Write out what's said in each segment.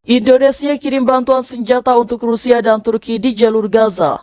Indonesia kirim bantuan senjata untuk Rusia dan Turki di jalur Gaza.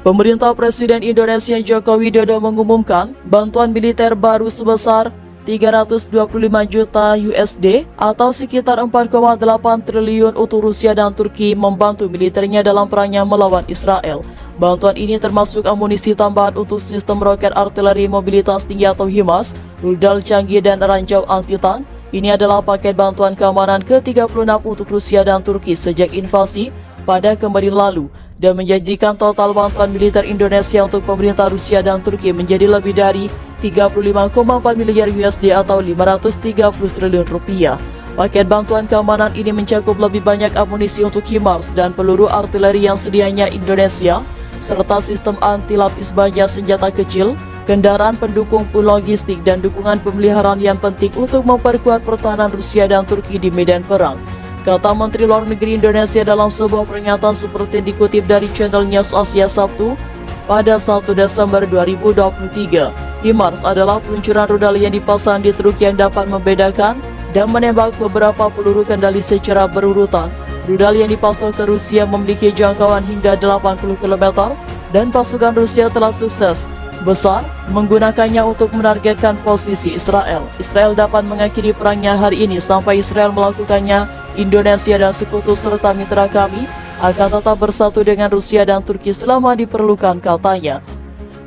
Pemerintah Presiden Indonesia Joko Widodo mengumumkan bantuan militer baru sebesar 325 juta USD atau sekitar 4,8 triliun untuk Rusia dan Turki membantu militernya dalam perangnya melawan Israel. Bantuan ini termasuk amunisi tambahan untuk sistem roket artileri mobilitas tinggi atau HIMARS, rudal canggih dan ranjau anti-tank. Ini adalah paket bantuan keamanan ke-36 untuk Rusia dan Turki sejak invasi pada kemarin lalu dan menjadikan total bantuan militer Indonesia untuk pemerintah Rusia dan Turki menjadi lebih dari 35,4 miliar USD atau 530 triliun rupiah. Paket bantuan keamanan ini mencakup lebih banyak amunisi untuk HIMARS dan peluru artileri yang sedianya Indonesia, serta sistem anti-lapis baja senjata kecil, kendaraan pendukung logistik dan dukungan pemeliharaan yang penting untuk memperkuat pertahanan Rusia dan Turki di medan perang, kata Menteri Luar Negeri Indonesia dalam sebuah pernyataan seperti dikutip dari channel News Asia Sabtu pada 1 Desember 2023. HIMARS adalah peluncuran rudal yang dipasang di truk yang dapat membedakan dan menembak beberapa peluru kendali secara berurutan. Rudal yang dipasang ke Rusia memiliki jangkauan hingga 80 km dan pasukan Rusia telah sukses besar menggunakannya untuk menargetkan posisi Israel. Israel dapat mengakhiri perangnya hari ini. Sampai Israel melakukannya, Indonesia dan sekutu serta mitra kami akan tetap bersatu dengan Rusia dan Turki selama diperlukan, katanya.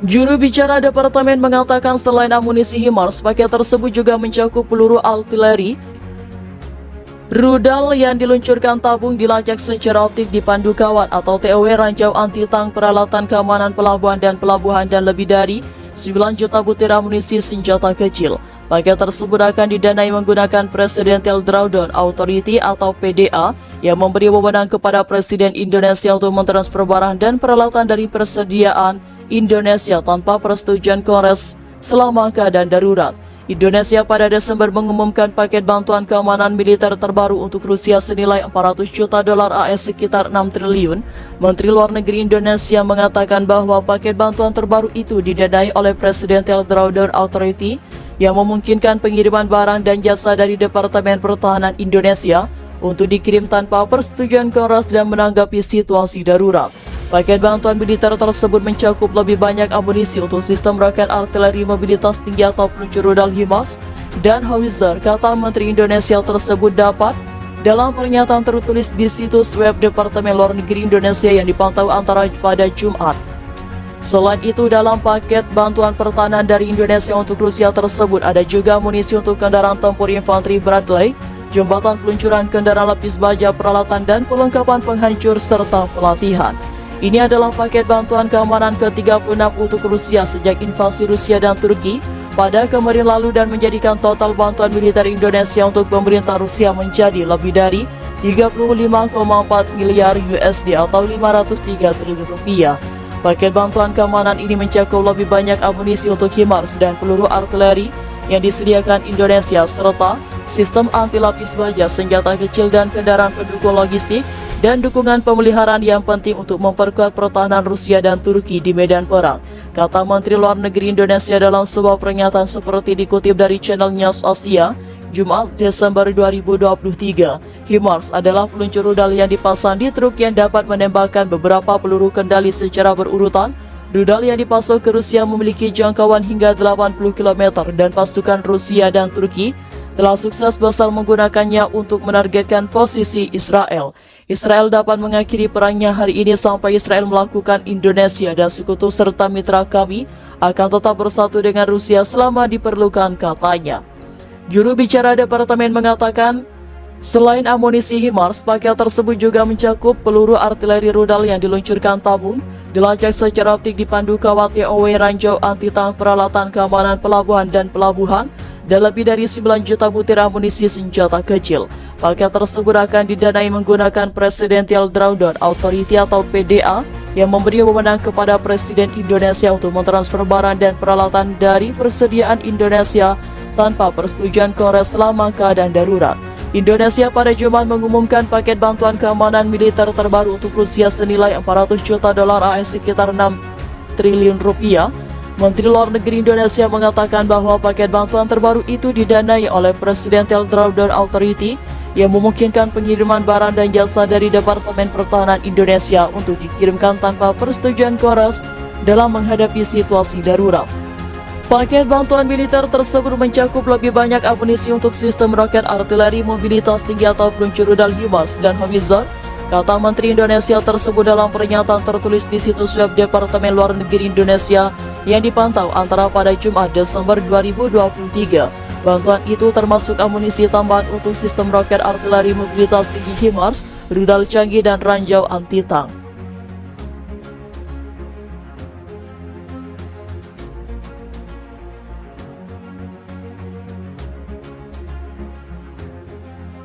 Juru bicara departemen mengatakan selain amunisi HIMARS, paket tersebut juga mencakup peluru artileri, rudal yang diluncurkan tabung dilacak secara optik dipandu kawan atau TOW, ranjau anti-tank, peralatan keamanan pelabuhan dan lebih dari 9 juta butir amunisi senjata kecil. Paket tersebut akan didanai menggunakan Presidential Drawdown Authority atau PDA yang memberi wewenang kepada Presiden Indonesia untuk mentransfer barang dan peralatan dari persediaan Indonesia tanpa persetujuan Kongres selama keadaan darurat. Indonesia pada Desember mengumumkan paket bantuan keamanan militer terbaru untuk Rusia senilai 400 juta dolar AS sekitar 6 triliun. Menteri Luar Negeri Indonesia mengatakan bahwa paket bantuan terbaru itu didanai oleh Presidential Drawdown Authority yang memungkinkan pengiriman barang dan jasa dari Departemen Pertahanan Indonesia untuk dikirim tanpa persetujuan Kongres dan menanggapi situasi darurat. Paket bantuan militer tersebut mencakup lebih banyak amunisi untuk sistem roket artileri mobilitas tinggi atau peluncur rudal HIMARS dan howitzer, kata Menteri Indonesia tersebut dapat dalam pernyataan tertulis di situs web Departemen Luar Negeri Indonesia yang dipantau antara pada Jumat. Selain itu, dalam paket bantuan pertahanan dari Indonesia untuk Rusia tersebut ada juga amunisi untuk kendaraan tempur infanteri Bradley, jembatan peluncuran kendaraan lapis baja, peralatan dan perlengkapan penghancur serta pelatihan. Ini adalah paket bantuan keamanan ke-36 untuk Rusia sejak invasi Rusia dan Turki pada kemarin lalu dan menjadikan total bantuan militer Indonesia untuk pemerintah Rusia menjadi lebih dari 35,4 miliar USD atau 503 triliun rupiah. Paket bantuan keamanan ini mencakup lebih banyak amunisi untuk HIMARS dan peluru artileri yang disediakan Indonesia serta sistem anti-lapis baja, senjata kecil dan kendaraan pendukung logistik dan dukungan pemeliharaan yang penting untuk memperkuat pertahanan Rusia dan Turki di medan perang, kata Menteri Luar Negeri Indonesia dalam sebuah pernyataan seperti dikutip dari channel News Asia, Jumat Desember 2023. HIMARS adalah peluncur rudal yang dipasang di truk yang dapat menembakkan beberapa peluru kendali secara berurutan. Rudal yang dipasang ke Rusia memiliki jangkauan hingga 80 km dan pasukan Rusia dan Turki telah sukses besar menggunakannya untuk menargetkan posisi Israel. Israel dapat mengakhiri perangnya hari ini. Sampai Israel melakukan, Indonesia dan sekutu serta mitra kami akan tetap bersatu dengan Rusia selama diperlukan, katanya. Juru bicara departemen mengatakan, selain amunisi HIMARS, paket tersebut juga mencakup peluru artileri rudal yang diluncurkan tabung, dilacak secara optik dipandu kawat TOW, ranjau anti-tank, peralatan keamanan pelabuhan, dan lebih dari 9 juta butir amunisi senjata kecil. Paket tersebut akan didanai menggunakan Presidential Drawdown Authority atau PDA yang memberi wewenang kepada Presiden Indonesia untuk mentransfer barang dan peralatan dari persediaan Indonesia tanpa persetujuan Kongres selama keadaan darurat. Indonesia pada Jumat mengumumkan paket bantuan keamanan militer terbaru untuk Rusia senilai 400 juta dolar AS sekitar 6 triliun rupiah. Menteri Luar Negeri Indonesia mengatakan bahwa paket bantuan terbaru itu didanai oleh Presidential Drawdown Authority yang memungkinkan pengiriman barang dan jasa dari Departemen Pertahanan Indonesia untuk dikirimkan tanpa persetujuan Kores dalam menghadapi situasi darurat. Paket bantuan militer tersebut mencakup lebih banyak amunisi untuk sistem roket artileri mobilitas tinggi atau peluncur rudal HIMARS dan Howitzer, kata Menteri Indonesia tersebut dalam pernyataan tertulis di situs web Departemen Luar Negeri Indonesia yang dipantau antara pada Jumat Desember 2023. Bantuan itu termasuk amunisi tambahan untuk sistem roket artileri mobilitas tinggi HIMARS, rudal canggih dan ranjau anti-tank.